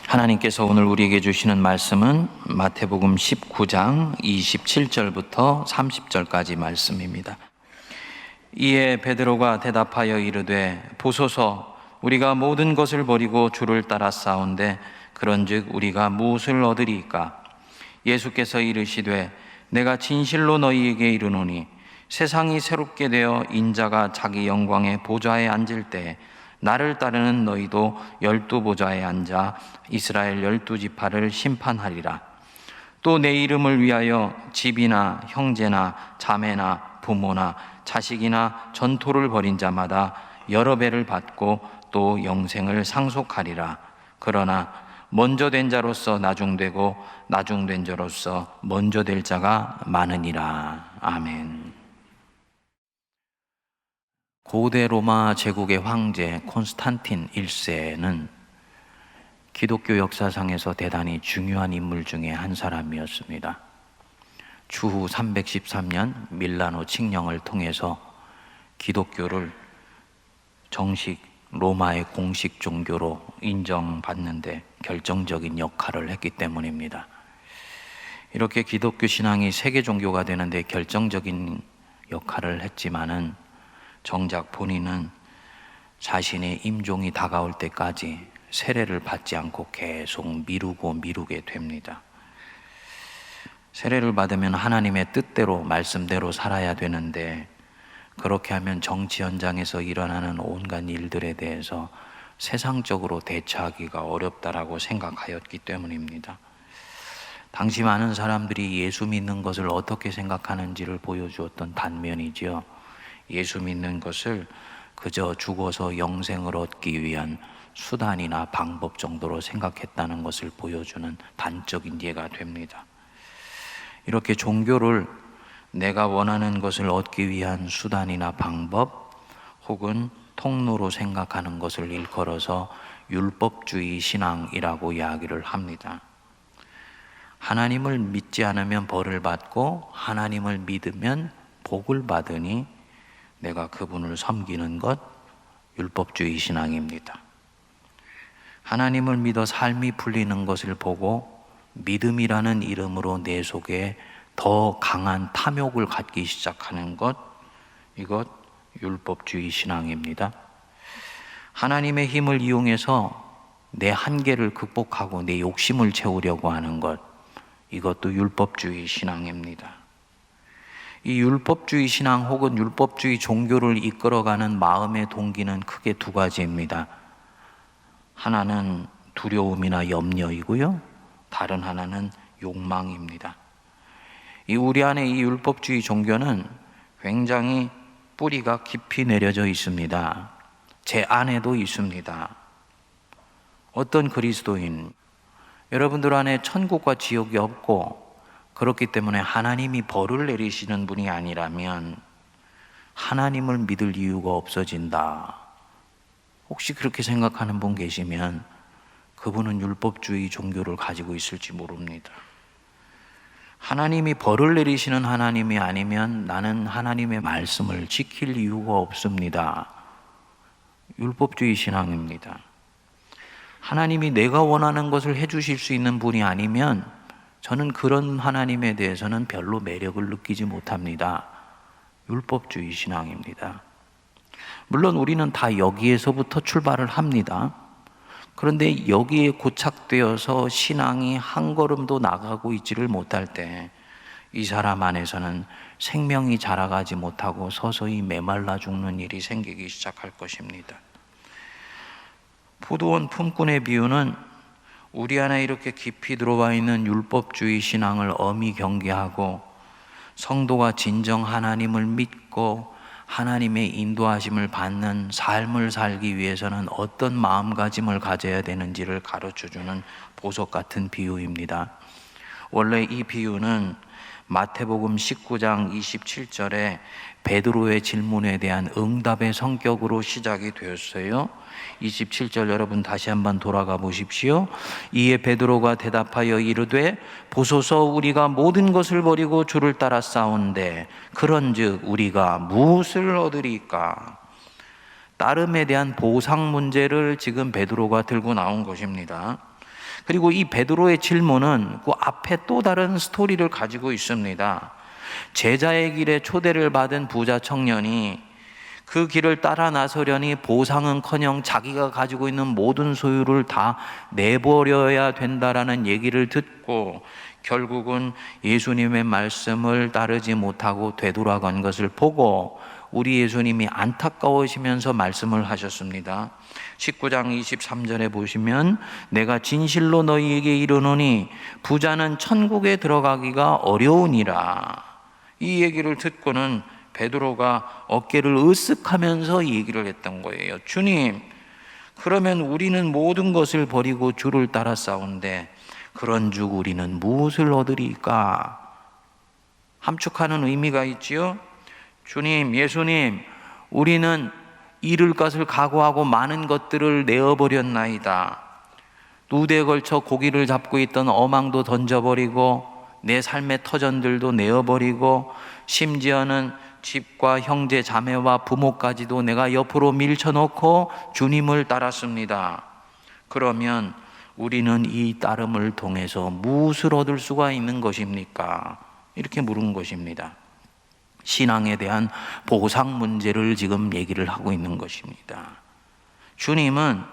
하나님께서 오늘 우리에게 주시는 말씀은 마태복음 19장 27절부터 30절까지 말씀입니다. 이에 베드로가 대답하여 이르되 보소서, 우리가 모든 것을 버리고 주를 따라 싸운데 그런즉 우리가 무엇을 얻으리이까? 예수께서 이르시되 내가 진실로 너희에게 이르노니 세상이 새롭게 되어 인자가 자기 영광의 보좌에 앉을 때에 나를 따르는 너희도 12보좌에 앉아 이스라엘 12지파를 심판하리라. 또 내 이름을 위하여 집이나 형제나 자매나 부모나 자식이나 전토를 벌인 자마다 여러 배를 받고 또 영생을 상속하리라. 그러나 먼저 된 자로서 나중되고 나중된 자로서 먼저 될 자가 많으니라. 아멘. 고대 로마 제국의 황제 콘스탄틴 1세는 기독교 역사상에서 대단히 중요한 인물 중에 한 사람이었습니다. 주후 313년 밀라노 칙령을 통해서 기독교를 정식 로마의 공식 종교로 인정받는데 결정적인 역할을 했기 때문입니다. 이렇게 기독교 신앙이 세계 종교가 되는데 결정적인 역할을 했지만은 정작 본인은 자신의 임종이 다가올 때까지 세례를 받지 않고 계속 미루게 됩니다. 세례를 받으면 하나님의 뜻대로 말씀대로 살아야 되는데 그렇게 하면 정치 현장에서 일어나는 온갖 일들에 대해서 세상적으로 대처하기가 어렵다라고 생각하였기 때문입니다. 당시 많은 사람들이 예수 믿는 것을 어떻게 생각하는지를 보여주었던 단면이지요. 예수 믿는 것을 그저 죽어서 영생을 얻기 위한 수단이나 방법 정도로 생각했다는 것을 보여주는 단적인 예가 됩니다. 이렇게 종교를 내가 원하는 것을 얻기 위한 수단이나 방법 혹은 통로로 생각하는 것을 일컬어서 율법주의 신앙이라고 이야기를 합니다. 하나님을 믿지 않으면 벌을 받고 하나님을 믿으면 복을 받으니 내가 그분을 섬기는 것, 율법주의 신앙입니다. 하나님을 믿어 삶이 풀리는 것을 보고 믿음이라는 이름으로 내 속에 더 강한 탐욕을 갖기 시작하는 것, 이것 율법주의 신앙입니다. 하나님의 힘을 이용해서 내 한계를 극복하고 내 욕심을 채우려고 하는 것, 이것도 율법주의 신앙입니다. 이 율법주의 신앙 혹은 율법주의 종교를 이끌어가는 마음의 동기는 크게 두 가지입니다. 하나는 두려움이나 염려이고요, 다른 하나는 욕망입니다. 우리 안에 이 율법주의 종교는 굉장히 뿌리가 깊이 내려져 있습니다. 제 안에도 있습니다. 어떤 그리스도인, 여러분들 안에 천국과 지옥이 없고 그렇기 때문에 하나님이 벌을 내리시는 분이 아니라면 하나님을 믿을 이유가 없어진다. 혹시 그렇게 생각하는 분 계시면 그분은 율법주의 종교를 가지고 있을지 모릅니다. 하나님이 벌을 내리시는 하나님이 아니면 나는 하나님의 말씀을 지킬 이유가 없습니다. 율법주의 신앙입니다. 하나님이 내가 원하는 것을 해주실 수 있는 분이 아니면 저는 그런 하나님에 대해서는 별로 매력을 느끼지 못합니다. 율법주의 신앙입니다. 물론 우리는 다 여기에서부터 출발을 합니다. 그런데 여기에 고착되어서 신앙이 한 걸음도 나가고 있지를 못할 때 이 사람 안에서는 생명이 자라가지 못하고 서서히 메말라 죽는 일이 생기기 시작할 것입니다. 포도원 품꾼의 비유는 우리 안에 이렇게 깊이 들어와 있는 율법주의 신앙을 엄히 경계하고 성도가 진정 하나님을 믿고 하나님의 인도하심을 받는 삶을 살기 위해서는 어떤 마음가짐을 가져야 되는지를 가르쳐주는 보석 같은 비유입니다. 원래 이 비유는 마태복음 19장 27절에 베드로의 질문에 대한 응답의 성격으로 시작이 되었어요. 27절 여러분 다시 한번 돌아가 보십시오. 이에 베드로가 대답하여 이르되 보소서, 우리가 모든 것을 버리고 주를 따라 싸운데 그런즉 우리가 무엇을 얻으리까? 따름에 대한 보상 문제를 지금 베드로가 들고 나온 것입니다. 그리고 이 베드로의 질문은 그 앞에 또 다른 스토리를 가지고 있습니다. 제자의 길에 초대를 받은 부자 청년이 그 길을 따라 나서려니 보상은커녕 자기가 가지고 있는 모든 소유를 다 내버려야 된다라는 얘기를 듣고 결국은 예수님의 말씀을 따르지 못하고 되돌아간 것을 보고 우리 예수님이 안타까우시면서 말씀을 하셨습니다. 19장 23절에 보시면 내가 진실로 너희에게 이르노니 부자는 천국에 들어가기가 어려우니라. 이 얘기를 듣고는 베드로가 어깨를 으쓱하면서 얘기를 했던 거예요. 주님, 그러면 우리는 모든 것을 버리고 주를 따라 싸운데 그런 즉 우리는 무엇을 얻으리까? 함축하는 의미가 있지요. 주님, 예수님, 우리는 잃을 것을 각오하고 많은 것들을 내어버렸나이다. 누대에 걸쳐 고기를 잡고 있던 어망도 던져버리고 내 삶의 터전들도 내어버리고 심지어는 집과 형제 자매와 부모까지도 내가 옆으로 밀쳐놓고 주님을 따랐습니다. 그러면 우리는 이 따름을 통해서 무엇을 얻을 수가 있는 것입니까? 이렇게 물은 것입니다. 신앙에 대한 보상 문제를 지금 얘기를 하고 있는 것입니다. 주님은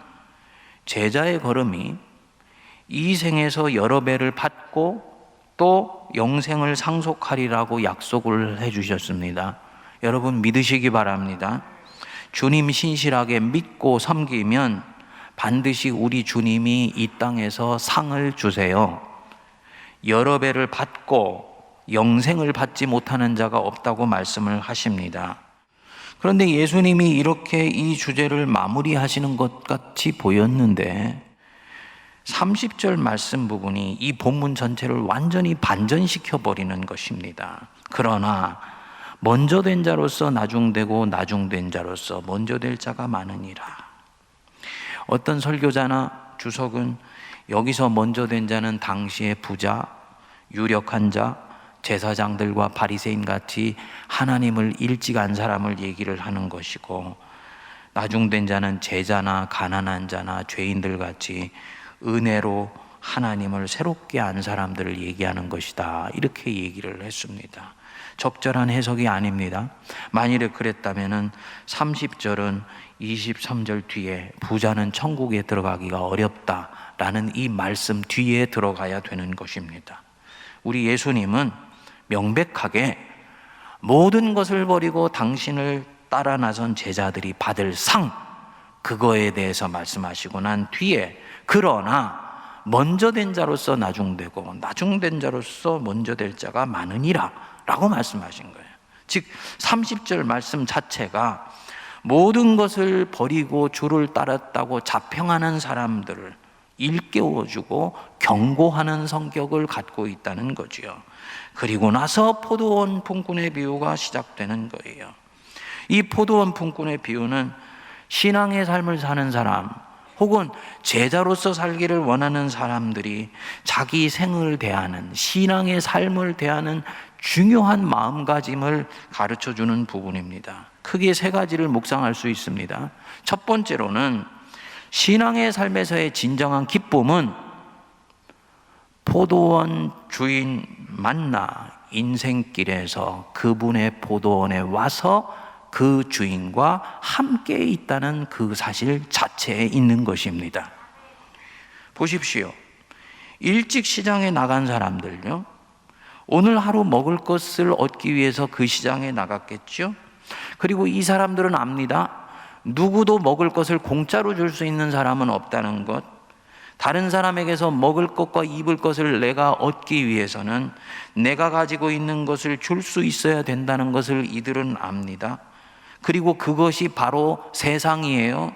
제자의 걸음이 이 생에서 여러 배를 받고 또 영생을 상속하리라고 약속을 해주셨습니다. 여러분 믿으시기 바랍니다. 주님 신실하게 믿고 섬기면 반드시 우리 주님이 이 땅에서 상을 주세요. 여러 배를 받고 영생을 받지 못하는 자가 없다고 말씀을 하십니다. 그런데 예수님이 이렇게 이 주제를 마무리하시는 것 같이 보였는데 30절 말씀 부분이 이 본문 전체를 완전히 반전시켜 버리는 것입니다. 그러나 먼저 된 자로서 나중되고 나중된 자로서 먼저 될 자가 많으니라. 어떤 설교자나 주석은 여기서 먼저 된 자는 당시의 부자, 유력한 자, 제사장들과 바리새인 같이 하나님을 일찍 안 사람을 얘기를 하는 것이고, 나중된 자는 제자나 가난한 자나 죄인들 같이 은혜로 하나님을 새롭게 안 사람들을 얘기하는 것이다. 이렇게 얘기를 했습니다. 적절한 해석이 아닙니다. 만일에 그랬다면 30절은 23절 뒤에 부자는 천국에 들어가기가 어렵다라는 이 말씀 뒤에 들어가야 되는 것입니다. 우리 예수님은 명백하게 모든 것을 버리고 당신을 따라 나선 제자들이 받을 상, 그거에 대해서 말씀하시고 난 뒤에 그러나 먼저 된 자로서 나중되고 나중된 자로서 먼저 될 자가 많으니라 라고 말씀하신 거예요. 즉 30절 말씀 자체가 모든 것을 버리고 주를 따랐다고 자평하는 사람들을 일깨워주고 경고하는 성격을 갖고 있다는 거지요. 그리고 나서 포도원 품꾼의 비유가 시작되는 거예요. 이 포도원 품꾼의 비유는 신앙의 삶을 사는 사람 혹은 제자로서 살기를 원하는 사람들이 자기 생을 대하는, 신앙의 삶을 대하는 중요한 마음가짐을 가르쳐주는 부분입니다. 크게 세 가지를 묵상할 수 있습니다. 첫 번째로는 신앙의 삶에서의 진정한 기쁨은 포도원 주인 만나 인생길에서 그분의 포도원에 와서 그 주인과 함께 있다는 그 사실 자체에 있는 것입니다. 보십시오. 일찍 시장에 나간 사람들요, 오늘 하루 먹을 것을 얻기 위해서 그 시장에 나갔겠죠. 그리고 이 사람들은 압니다. 누구도 먹을 것을 공짜로 줄 수 있는 사람은 없다는 것, 다른 사람에게서 먹을 것과 입을 것을 내가 얻기 위해서는 내가 가지고 있는 것을 줄 수 있어야 된다는 것을 이들은 압니다. 그리고 그것이 바로 세상이에요.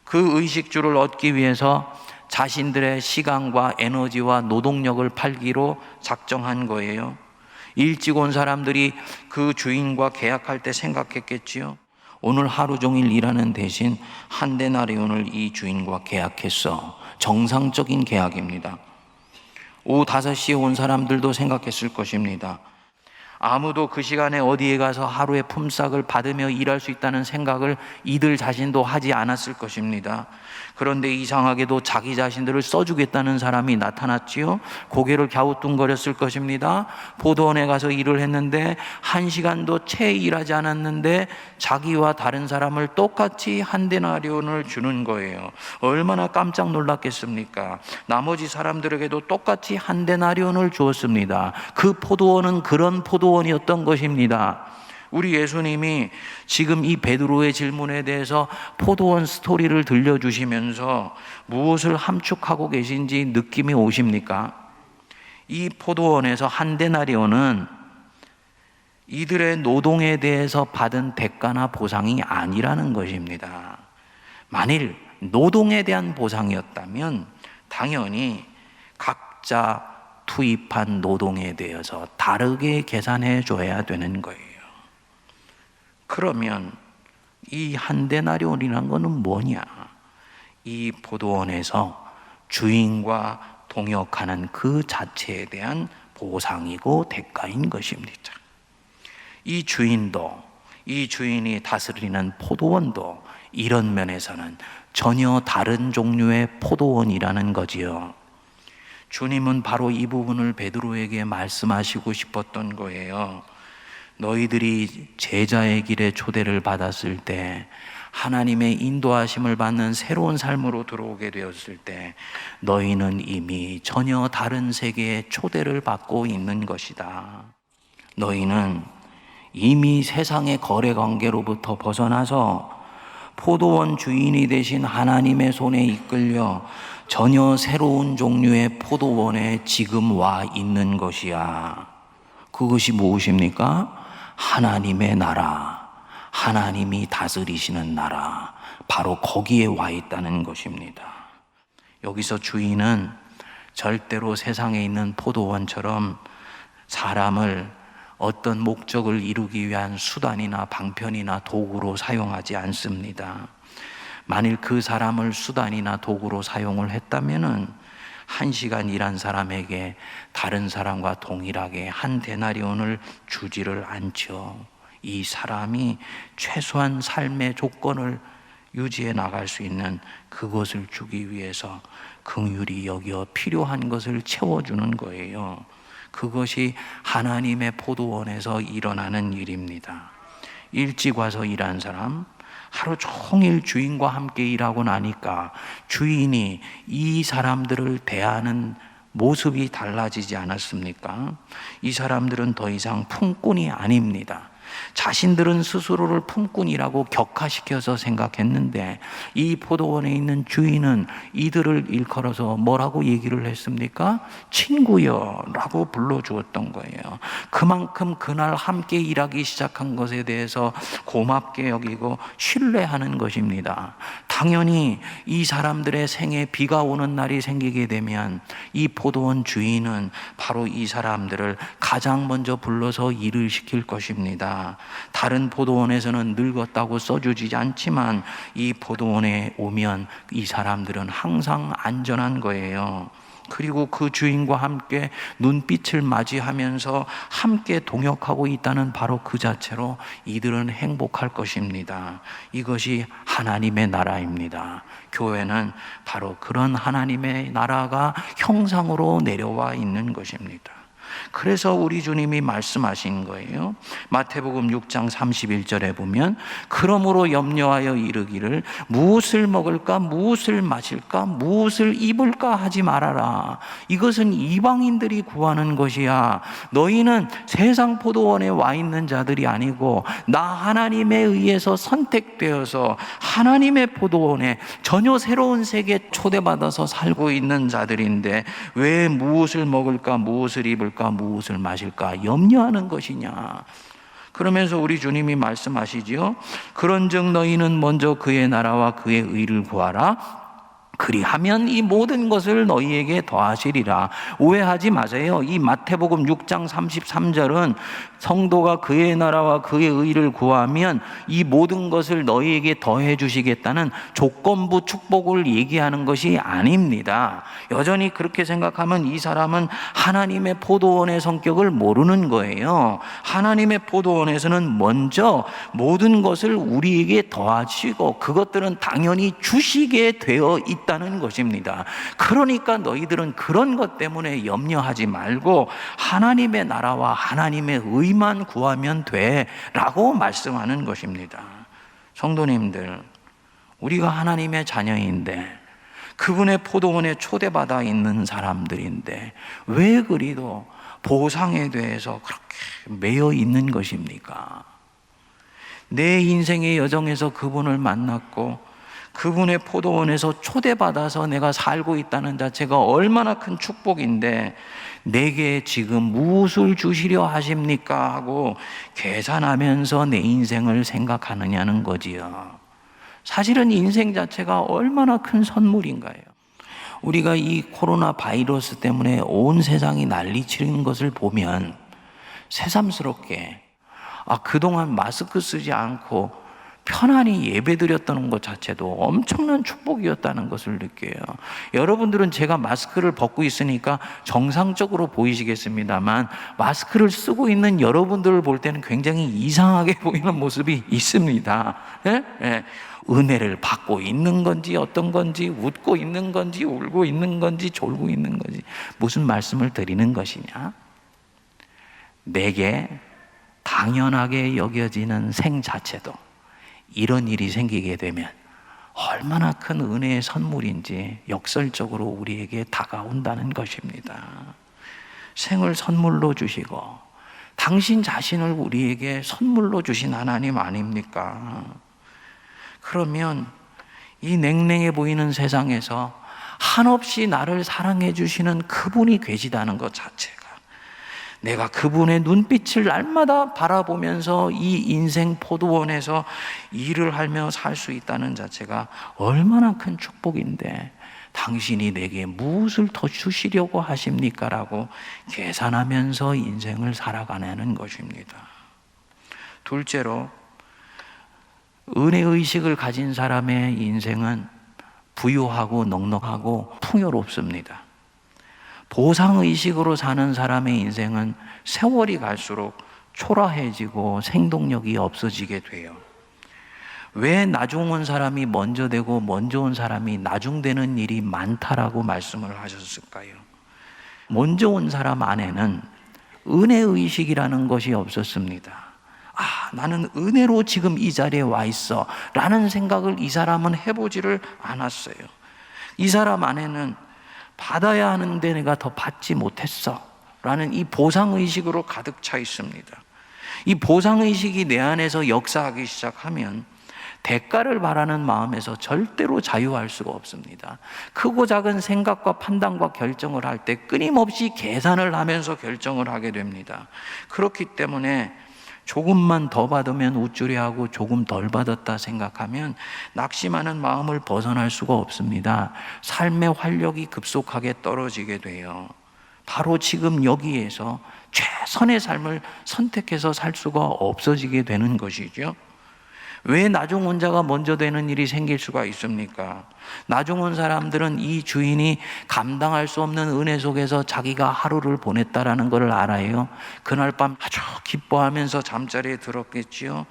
그 의식주를 얻기 위해서 자신들의 시간과 에너지와 노동력을 팔기로 작정한 거예요. 일찍 온 사람들이 그 주인과 계약할 때 생각했겠지요. 오늘 하루 종일 일하는 대신 한 데나리온을 이 주인과 계약했어. 정상적인 계약입니다. 오후 5시에 온 사람들도 생각했을 것입니다. 아무도 그 시간에 어디에 가서 하루의 품삯을 받으며 일할 수 있다는 생각을 이들 자신도 하지 않았을 것입니다. 그런데 이상하게도 자기 자신들을 써주겠다는 사람이 나타났지요. 고개를 갸우뚱거렸을 것입니다. 포도원에 가서 일을 했는데 1시간도 채 일하지 않았는데 자기와 다른 사람을 똑같이 한 데나리온을 주는 거예요. 얼마나 깜짝 놀랐겠습니까? 나머지 사람들에게도 똑같이 한 데나리온을 주었습니다. 그 포도원은 그런 포도원이었던 것입니다. 우리 예수님이 지금 이 베드로의 질문에 대해서 포도원 스토리를 들려주시면서 무엇을 함축하고 계신지 느낌이 오십니까? 이 포도원에서 한 데나리온은 이들의 노동에 대해서 받은 대가나 보상이 아니라는 것입니다. 만일 노동에 대한 보상이었다면 당연히 각자 투입한 노동에 대해서 다르게 계산해 줘야 되는 거예요. 그러면 이 한 데나리온이라는 것은 뭐냐? 이 포도원에서 주인과 동역하는 그 자체에 대한 보상이고 대가인 것입니다. 이 주인도, 이 주인이 다스리는 포도원도 이런 면에서는 전혀 다른 종류의 포도원이라는 거지요. 주님은 바로 이 부분을 베드로에게 말씀하시고 싶었던 거예요. 너희들이 제자의 길에 초대를 받았을 때, 하나님의 인도하심을 받는 새로운 삶으로 들어오게 되었을 때 너희는 이미 전혀 다른 세계의 초대를 받고 있는 것이다. 너희는 이미 세상의 거래 관계로부터 벗어나서 포도원 주인이 되신 하나님의 손에 이끌려 전혀 새로운 종류의 포도원에 지금 와 있는 것이야. 그것이 무엇입니까? 하나님의 나라, 하나님이 다스리시는 나라, 바로 거기에 와 있다는 것입니다. 여기서 주인은 절대로 세상에 있는 포도원처럼 사람을 어떤 목적을 이루기 위한 수단이나 방편이나 도구로 사용하지 않습니다. 만일 그 사람을 수단이나 도구로 사용을 했다면은 1시간 일한 사람에게 다른 사람과 동일하게 한 데나리온을 주지를 않죠. 이 사람이 최소한 삶의 조건을 유지해 나갈 수 있는 그것을 주기 위해서 긍휼히 여겨 필요한 것을 채워주는 거예요. 그것이 하나님의 포도원에서 일어나는 일입니다. 일찍 와서 일한 사람, 하루 종일 주인과 함께 일하고 나니까 주인이 이 사람들을 대하는 모습이 달라지지 않았습니까? 이 사람들은 더 이상 품꾼이 아닙니다. 자신들은 스스로를 품꾼이라고 격하시켜서 생각했는데 이 포도원에 있는 주인은 이들을 일컬어서 뭐라고 얘기를 했습니까? 친구여 라고 불러주었던 거예요. 그만큼 그날 함께 일하기 시작한 것에 대해서 고맙게 여기고 신뢰하는 것입니다. 당연히 이 사람들의 생에 비가 오는 날이 생기게 되면 이 포도원 주인은 바로 이 사람들을 가장 먼저 불러서 일을 시킬 것입니다. 다른 포도원에서는 늙었다고 써주지 않지만 이 포도원에 오면 이 사람들은 항상 안전한 거예요. 그리고 그 주인과 함께 눈빛을 맞이하면서 함께 동역하고 있다는 바로 그 자체로 이들은 행복할 것입니다. 이것이 하나님의 나라입니다. 교회는 바로 그런 하나님의 나라가 형상으로 내려와 있는 것입니다. 그래서 우리 주님이 말씀하신 거예요. 마태복음 6장 31절에 보면 그러므로 염려하여 이르기를 무엇을 먹을까 무엇을 마실까 무엇을 입을까 하지 말아라. 이것은 이방인들이 구하는 것이야. 너희는 세상 포도원에 와 있는 자들이 아니고 나 하나님에 의해서 선택되어서 하나님의 포도원에 전혀 새로운 세계에 초대받아서 살고 있는 자들인데 왜 무엇을 먹을까 무엇을 입을까 무엇을 마실까 염려하는 것이냐. 그러면서 우리 주님이 말씀하시지요. 그런즉 너희는 먼저 그의 나라와 그의 의를 구하라. 그리하면 이 모든 것을 너희에게 더하시리라. 오해하지 마세요. 이 마태복음 6장 33절은 성도가 그의 나라와 그의 의를 구하면 이 모든 것을 너희에게 더해 주시겠다는 조건부 축복을 얘기하는 것이 아닙니다. 여전히 그렇게 생각하면 이 사람은 하나님의 포도원의 성격을 모르는 거예요. 하나님의 포도원에서는 먼저 모든 것을 우리에게 더하시고 그것들은 당연히 주시게 되어 있다는 것입니다. 그러니까 너희들은 그런 것 때문에 염려하지 말고 하나님의 나라와 하나님의 의만 구하면 돼 라고 말씀하는 것입니다. 성도님들, 우리가 하나님의 자녀인데 그분의 포도원에 초대받아 있는 사람들인데 왜 그리도 보상에 대해서 그렇게 매여 있는 것입니까? 내 인생의 여정에서 그분을 만났고 그분의 포도원에서 초대받아서 내가 살고 있다는 자체가 얼마나 큰 축복인데 내게 지금 무엇을 주시려 하십니까? 하고 계산하면서 내 인생을 생각하느냐는 거지요. 사실은 인생 자체가 얼마나 큰 선물인가요? 우리가 이 코로나 바이러스 때문에 온 세상이 난리치는 것을 보면 새삼스럽게 그동안 마스크 쓰지 않고 편안히 예배드렸다는 것 자체도 엄청난 축복이었다는 것을 느껴요. 여러분들은 제가 마스크를 벗고 있으니까 정상적으로 보이시겠습니다만 마스크를 쓰고 있는 여러분들을 볼 때는 굉장히 이상하게 보이는 모습이 있습니다. 예? 예. 은혜를 받고 있는 건지 어떤 건지 웃고 있는 건지 울고 있는 건지 졸고 있는 건지 무슨 말씀을 드리는 것이냐? 내게 당연하게 여겨지는 생 자체도 이런 일이 생기게 되면 얼마나 큰 은혜의 선물인지 역설적으로 우리에게 다가온다는 것입니다. 생을 선물로 주시고 당신 자신을 우리에게 선물로 주신 하나님 아닙니까? 그러면 이 냉랭해 보이는 세상에서 한없이 나를 사랑해 주시는 그분이 계시다는 것 자체가 내가 그분의 눈빛을 날마다 바라보면서 이 인생 포도원에서 일을 하며 살 수 있다는 자체가 얼마나 큰 축복인데 당신이 내게 무엇을 더 주시려고 하십니까? 라고 계산하면서 인생을 살아가는 것입니다. 둘째로 은혜의식을 가진 사람의 인생은 부유하고 넉넉하고 풍요롭습니다. 보상의식으로 사는 사람의 인생은 세월이 갈수록 초라해지고 생동력이 없어지게 돼요. 왜 나중 온 사람이 먼저 되고 먼저 온 사람이 나중 되는 일이 많다라고 말씀을 하셨을까요? 먼저 온 사람 안에는 은혜의식이라는 것이 없었습니다. 나는 은혜로 지금 이 자리에 와 있어 라는 생각을 이 사람은 해보지를 않았어요. 이 사람 안에는 받아야 하는데 내가 더 받지 못했어 라는 이 보상의식으로 가득 차 있습니다. 이 보상의식이 내 안에서 역사하기 시작하면 대가를 바라는 마음에서 절대로 자유할 수가 없습니다. 크고 작은 생각과 판단과 결정을 할 때 끊임없이 계산을 하면서 결정을 하게 됩니다. 그렇기 때문에 조금만 더 받으면 우쭐해하고 조금 덜 받았다 생각하면 낙심하는 마음을 벗어날 수가 없습니다. 삶의 활력이 급속하게 떨어지게 돼요. 바로 지금 여기에서 최선의 삶을 선택해서 살 수가 없어지게 되는 것이죠. 왜 나중 온 자가 먼저 되는 일이 생길 수가 있습니까? 나중 온 사람들은 이 주인이 감당할 수 없는 은혜 속에서 자기가 하루를 보냈다라는 것을 알아요. 그날 밤 아주 기뻐하면서 잠자리에 들었겠지요.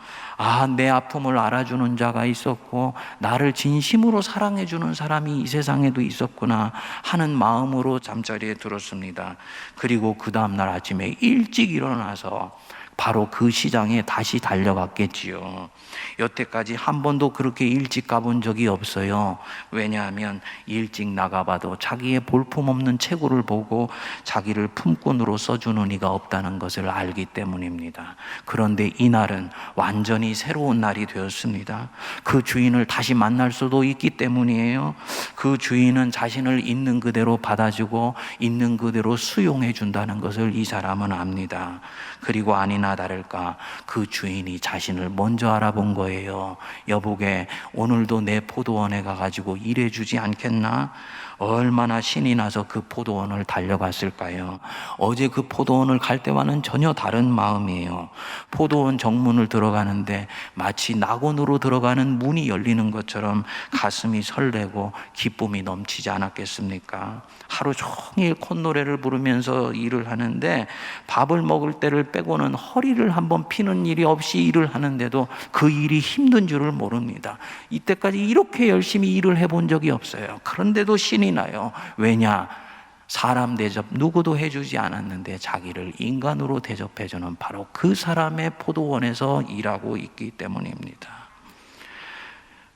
내 아픔을 알아주는 자가 있었고 나를 진심으로 사랑해주는 사람이 이 세상에도 있었구나 하는 마음으로 잠자리에 들었습니다. 그리고 그 다음날 아침에 일찍 일어나서 바로 그 시장에 다시 달려갔겠지요. 여태까지 한 번도 그렇게 일찍 가본 적이 없어요. 왜냐하면 일찍 나가봐도 자기의 볼품없는 체구를 보고 자기를 품꾼으로 써주는 이가 없다는 것을 알기 때문입니다. 그런데 이날은 완전히 새로운 날이 되었습니다. 그 주인을 다시 만날 수도 있기 때문이에요. 그 주인은 자신을 있는 그대로 받아주고 있는 그대로 수용해 준다는 것을 이 사람은 압니다. 그리고 아니나 다를까 그 주인이 자신을 먼저 알아본 거예요. 여보게, 오늘도 내 포도원에 가가지고 일해주지 않겠나? 얼마나 신이 나서 그 포도원을 달려갔을까요? 어제 그 포도원을 갈 때와는 전혀 다른 마음이에요. 포도원 정문을 들어가는데 마치 낙원으로 들어가는 문이 열리는 것처럼 가슴이 설레고 기쁨이 넘치지 않았겠습니까? 하루 종일 콧노래를 부르면서 일을 하는데 밥을 먹을 때를 빼고는 허리를 한번 피는 일이 없이 일을 하는데도 그 일이 힘든 줄을 모릅니다. 이때까지 이렇게 열심히 일을 해본 적이 없어요. 그런데도 신이 나요. 왜냐? 사람 대접 누구도 해주지 않았는데 자기를 인간으로 대접해주는 바로 그 사람의 포도원에서 일하고 있기 때문입니다.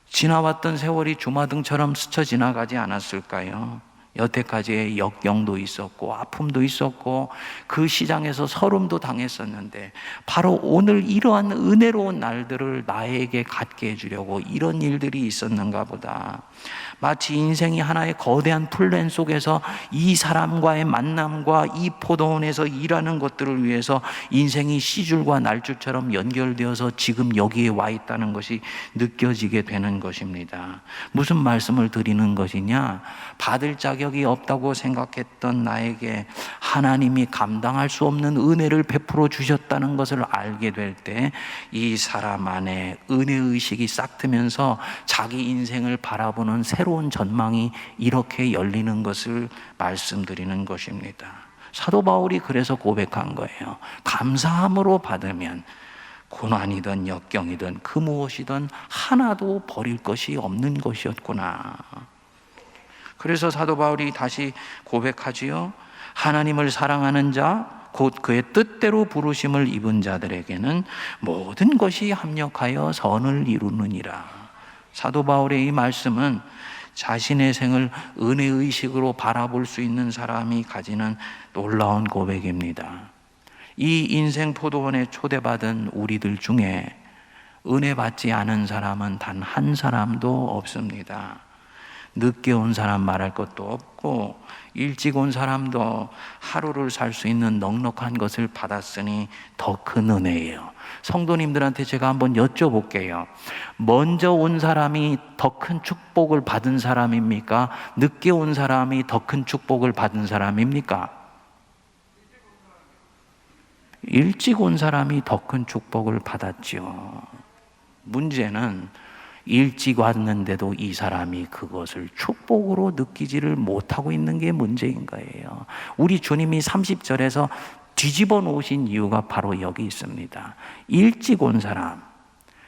지나왔던 세월이 주마등처럼 스쳐 지나가지 않았을까요? 여태까지의 역경도 있었고 아픔도 있었고 그 시장에서 서름도 당했었는데 바로 오늘 이러한 은혜로운 날들을 나에게 갖게 해주려고 이런 일들이 있었는가 보다. 마치 인생이 하나의 거대한 플랜 속에서 이 사람과의 만남과 이 포도원에서 일하는 것들을 위해서 인생이 시줄과 날줄처럼 연결되어서 지금 여기에 와 있다는 것이 느껴지게 되는 것입니다. 무슨 말씀을 드리는 것이냐? 받을 자격이 없다고 생각했던 나에게 하나님이 감당할 수 없는 은혜를 베풀어 주셨다는 것을 알게 될 때 이 사람 안에 은혜의식이 싹 트면서 자기 인생을 바라보는 새로운 전망이 이렇게 열리는 것을 말씀드리는 것입니다. 사도 바울이 그래서 고백한 거예요. 감사함으로 받으면 고난이든 역경이든 그 무엇이든 하나도 버릴 것이 없는 것이었구나. 그래서 사도 바울이 다시 고백하지요. 하나님을 사랑하는 자 곧 그의 뜻대로 부르심을 입은 자들에게는 모든 것이 합력하여 선을 이루느니라. 사도 바울의 이 말씀은 자신의 생을 은혜의식으로 바라볼 수 있는 사람이 가지는 놀라운 고백입니다. 이 인생 포도원에 초대받은 우리들 중에 은혜 받지 않은 사람은 단 한 사람도 없습니다. 늦게 온 사람 말할 것도 없고 일찍 온 사람도 하루를 살 수 있는 넉넉한 것을 받았으니 더 큰 은혜예요. 성도님들한테 제가 한번 여쭤볼게요. 먼저 온 사람이 더 큰 축복을 받은 사람입니까? 늦게 온 사람이 더 큰 축복을 받은 사람입니까? 일찍 온 사람이 더 큰 축복을 받았죠. 문제는 일찍 왔는데도 이 사람이 그것을 축복으로 느끼지를 못하고 있는 게 문제인 거예요. 우리 주님이 30절에서 뒤집어 놓으신 이유가 바로 여기 있습니다. 일찍 온 사람,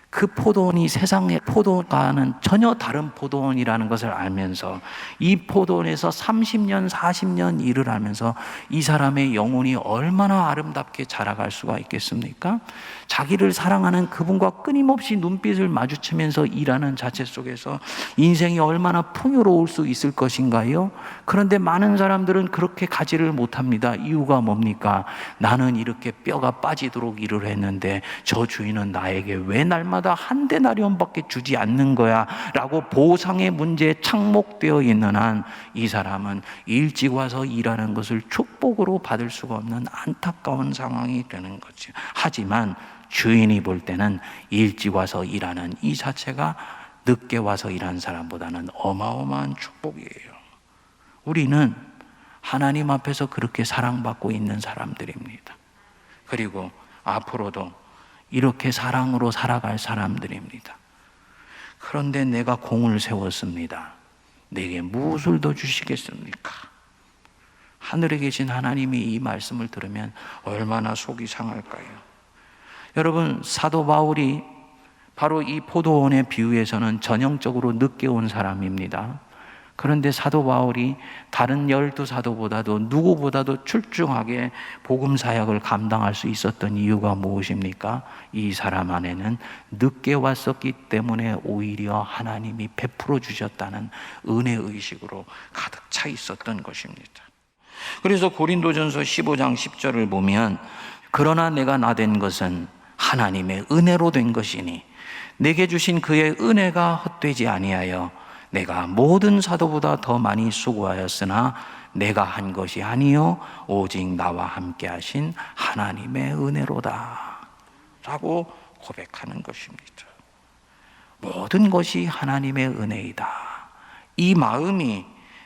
그 포도원이 세상의 포도원과는 전혀 다른 포도원이라는 것을 알면서 이 포도원에서 30년, 40년 일을 하면서 이 사람의 영혼이 얼마나 아름답게 자라갈 수가 있겠습니까? 자기를 사랑하는 그분과 끊임없이 눈빛을 마주치면서 일하는 자체 속에서 인생이 얼마나 풍요로울 수 있을 것인가요? 그런데 많은 사람들은 그렇게 가지를 못합니다. 이유가 뭡니까? 나는 이렇게 뼈가 빠지도록 일을 했는데 저 주인은 나에게 왜 날마다 한 데나리온밖에 주지 않는 거야? 라고 보상의 문제에 착목되어 있는 한 이 사람은 일찍 와서 일하는 것을 축복으로 받을 수가 없는 안타까운 상황이 되는 거죠. 하지만 주인이 볼 때는 일찍 와서 일하는 이 자체가 늦게 와서 일하는 사람보다는 어마어마한 축복이에요. 우리는 하나님 앞에서 그렇게 사랑받고 있는 사람들입니다. 그리고 앞으로도 이렇게 사랑으로 살아갈 사람들입니다. 그런데 내가 공을 세웠습니다. 내게 무엇을 더 주시겠습니까? 하늘에 계신 하나님이 이 말씀을 들으면 얼마나 속이 상할까요? 여러분, 사도 바울이 바로 이 포도원의 비유에서는 전형적으로 늦게 온 사람입니다. 그런데 사도 바울이 다른 12사도보다도 누구보다도 출중하게 복음 사역을 감당할 수 있었던 이유가 무엇입니까? 이 사람 안에는 늦게 왔었기 때문에 오히려 하나님이 베풀어 주셨다는 은혜의식으로 가득 차 있었던 것입니다. 그래서 고린도전서 15장 10절을 보면 그러나 내가 나된 것은 하나님의 은혜로 된 것이니 내게 주신 그의 은혜가 헛되지 아니하여 내가 모든 사도보다 더 많이 수고하였으나 내가 한 것이 아니요 오직 나와 함께 하신 하나님의 은혜로다 라고 고백하는 것입니다. 모든 것이 하나님의 은혜이다. 이 마음이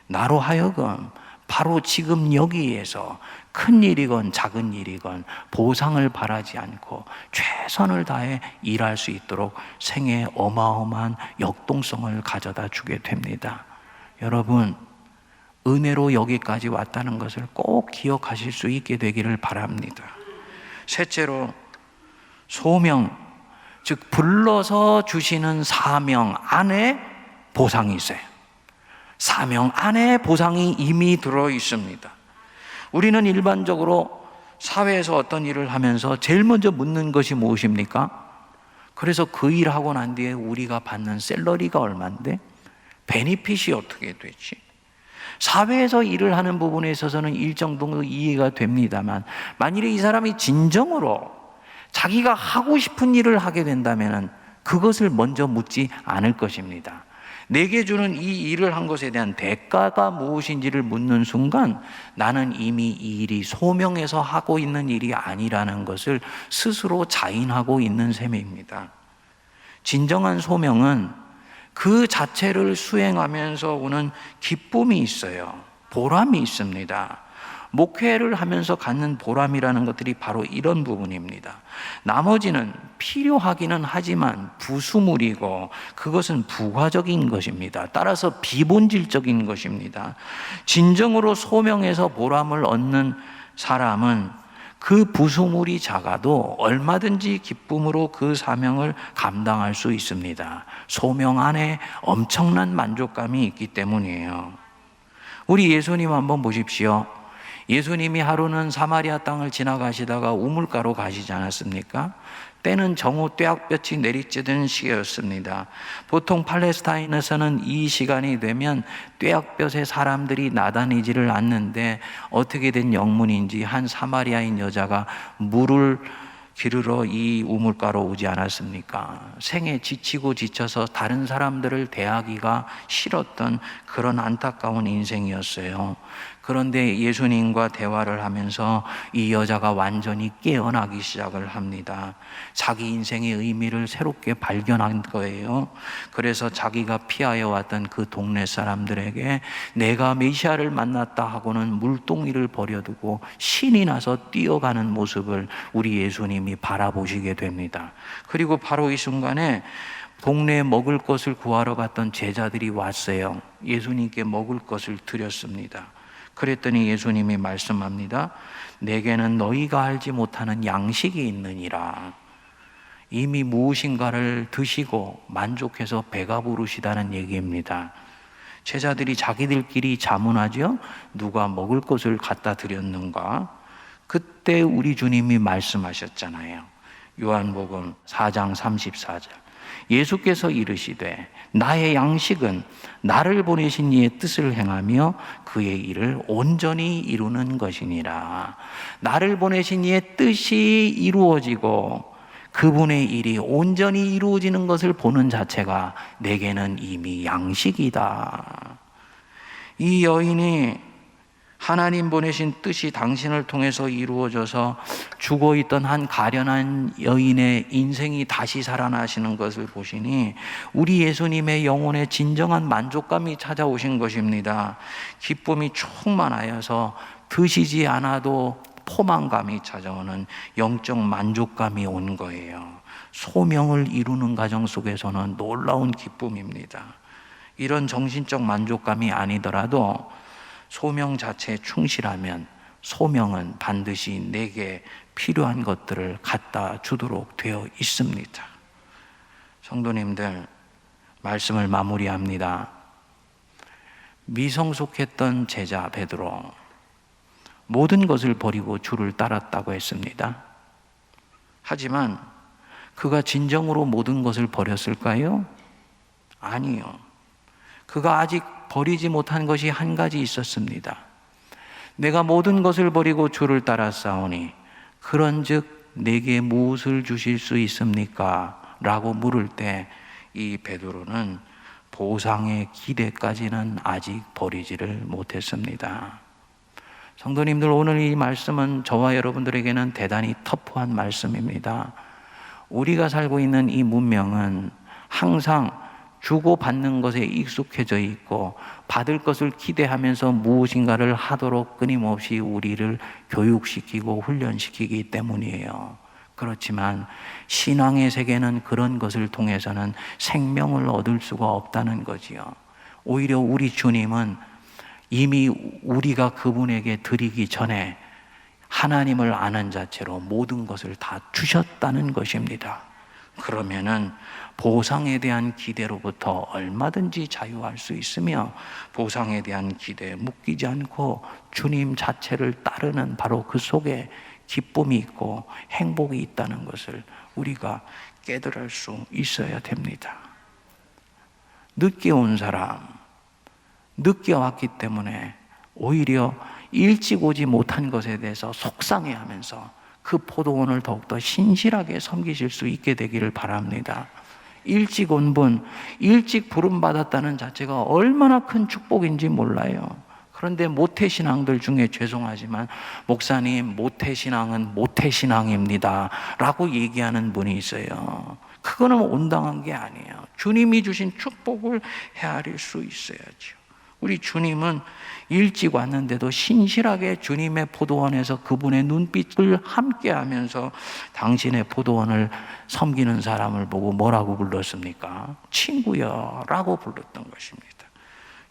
나로 하여금 바로 지금 여기에서 큰 일이건 작은 일이건 보상을 바라지 않고 최선을 다해 일할 수 있도록 생애에 어마어마한 역동성을 가져다 주게 됩니다. 여러분, 은혜로 여기까지 왔다는 것을 꼭 기억하실 수 있게 되기를 바랍니다. 셋째로, 소명, 즉 불러서 주시는 사명 안에 보상이 있어요. 사명 안에 보상이 이미 들어 있습니다. 우리는 일반적으로 사회에서 어떤 일을 하면서 제일 먼저 묻는 것이 무엇입니까? 그래서 그 일하고 난 뒤에 우리가 받는 샐러리가 얼마인데? 베니핏이 어떻게 되지? 사회에서 일을 하는 부분에 있어서는 일정 정도 이해가 됩니다만, 만일에 이 사람이 진정으로 자기가 하고 싶은 일을 하게 된다면 그것을 먼저 묻지 않을 것입니다. 내게 주는 이 일을 한 것에 대한 대가가 무엇인지를 묻는 순간 나는 이미 이 일이 소명해서 하고 있는 일이 아니라는 것을 스스로 자인하고 있는 셈입니다. 진정한 소명은 그 자체를 수행하면서 오는 기쁨이 있어요. 보람이 있습니다. 목회를 하면서 갖는 보람이라는 것들이 바로 이런 부분입니다. 나머지는 필요하기는 하지만 부수물이고 그것은 부가적인 것입니다. 따라서 비본질적인 것입니다. 진정으로 소명해서 보람을 얻는 사람은 그 부수물이 작아도 얼마든지 기쁨으로 그 사명을 감당할 수 있습니다. 소명 안에 엄청난 만족감이 있기 때문이에요. 우리 예수님 한번 보십시오. 예수님이 하루는 사마리아 땅을 지나가시다가 우물가로 가시지 않았습니까? 때는 정오 떼약볕이 내리쬐던 시기였습니다. 보통 팔레스타인에서는 이 시간이 되면 떼약볕에 사람들이 나다니지를 않는데 어떻게 된 영문인지 한 사마리아인 여자가 물을 기르러 이 우물가로 오지 않았습니까? 생에 지치고 지쳐서 다른 사람들을 대하기가 싫었던 그런 안타까운 인생이었어요. 그런데 예수님과 대화를 하면서 이 여자가 완전히 깨어나기 시작을 합니다. 자기 인생의 의미를 새롭게 발견한 거예요. 그래서 자기가 피하여 왔던 그 동네 사람들에게 내가 메시아를 만났다 하고는 물동이를 버려두고 신이 나서 뛰어가는 모습을 우리 예수님이 바라보시게 됩니다. 그리고 바로 이 순간에 동네에 먹을 것을 구하러 갔던 제자들이 왔어요. 예수님께 먹을 것을 드렸습니다. 그랬더니 예수님이 말씀합니다. 내게는 너희가 알지 못하는 양식이 있느니라. 이미 무엇인가를 드시고 만족해서 배가 부르시다는 얘기입니다. 제자들이 자기들끼리 자문하죠. 누가 먹을 것을 갖다 드렸는가? 그때 우리 주님이 말씀하셨잖아요. 요한복음 4장 34절. 예수께서 이르시되 나의 양식은 나를 보내신 이의 뜻을 행하며 그의 일을 온전히 이루는 것이니라. 나를 보내신 이의 뜻이 이루어지고 그분의 일이 온전히 이루어지는 것을 보는 자체가 내게는 이미 양식이다. 이 여인이 하나님 보내신 뜻이 당신을 통해서 이루어져서 죽어있던 한 가련한 여인의 인생이 다시 살아나시는 것을 보시니 우리 예수님의 영혼에 진정한 만족감이 찾아오신 것입니다. 기쁨이 충만하여서 드시지 않아도 포만감이 찾아오는 영적 만족감이 온 거예요. 소명을 이루는 과정 속에서는 놀라운 기쁨입니다. 이런 정신적 만족감이 아니더라도 소명 자체에 충실하면 소명은 반드시 내게 필요한 것들을 갖다 주도록 되어 있습니다. 성도님들, 말씀을 마무리합니다. 미성숙했던 제자 베드로, 모든 것을 버리고 주를 따랐다고 했습니다. 하지만 그가 진정으로 모든 것을 버렸을까요? 아니요. 그가 아직 버리지 못한 것이 한 가지 있었습니다. 내가 모든 것을 버리고 주를 따랐사오니 그런즉 내게 무엇을 주실 수 있습니까? 라고 물을 때 이 베드로는 보상의 기대까지는 아직 버리지를 못했습니다. 성도님들, 오늘 이 말씀은 저와 여러분들에게는 대단히 터프한 말씀입니다. 우리가 살고 있는 이 문명은 항상 주고받는 것에 익숙해져 있고 받을 것을 기대하면서 무엇인가를 하도록 끊임없이 우리를 교육시키고 훈련시키기 때문이에요. 그렇지만 신앙의 세계는 그런 것을 통해서는 생명을 얻을 수가 없다는 거지요. 오히려 우리 주님은 이미 우리가 그분에게 드리기 전에 하나님을 아는 자체로 모든 것을 다 주셨다는 것입니다. 그러면은 보상에 대한 기대로부터 얼마든지 자유할 수 있으며 보상에 대한 기대에 묶이지 않고 주님 자체를 따르는 바로 그 속에 기쁨이 있고 행복이 있다는 것을 우리가 깨달을 수 있어야 됩니다. 늦게 온 사람, 늦게 왔기 때문에 오히려 일찍 오지 못한 것에 대해서 속상해하면서 그 포도원을 더욱더 신실하게 섬기실 수 있게 되기를 바랍니다. 일찍 온 분, 일찍 부름받았다는 자체가 얼마나 큰 축복인지 몰라요. 그런데 모태신앙들 중에 죄송하지만 목사님, 모태신앙은 모태신앙입니다 라고 얘기하는 분이 있어요. 그거는 온당한 게 아니에요. 주님이 주신 축복을 헤아릴 수 있어야죠. 우리 주님은 일찍 왔는데도 신실하게 주님의 포도원에서 그분의 눈빛을 함께 하면서 당신의 포도원을 섬기는 사람을 보고 뭐라고 불렀습니까? 친구여 라고 불렀던 것입니다.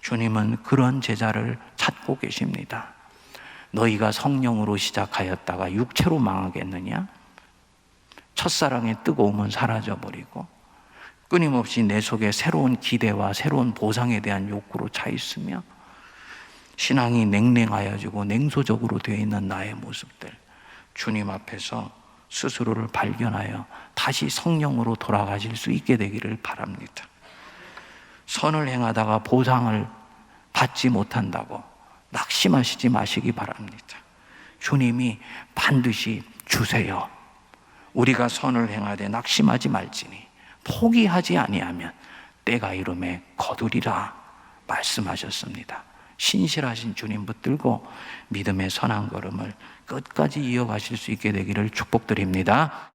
주님은 그런 제자를 찾고 계십니다. 너희가 성령으로 시작하였다가 육체로 망하겠느냐? 첫사랑의 뜨거움은 사라져버리고 끊임없이 내 속에 새로운 기대와 새로운 보상에 대한 욕구로 차 있으며 신앙이 냉랭하여지고 냉소적으로 되어 있는 나의 모습들, 주님 앞에서 스스로를 발견하여 다시 성령으로 돌아가실 수 있게 되기를 바랍니다. 선을 행하다가 보상을 받지 못한다고 낙심하시지 마시기 바랍니다. 주님이 반드시 주세요. 우리가 선을 행하되 낙심하지 말지니 포기하지 아니하면 때가 이름에 거두리라 말씀하셨습니다. 신실하신 주님 붙들고 믿음의 선한 걸음을 끝까지 이어가실 수 있게 되기를 축복드립니다.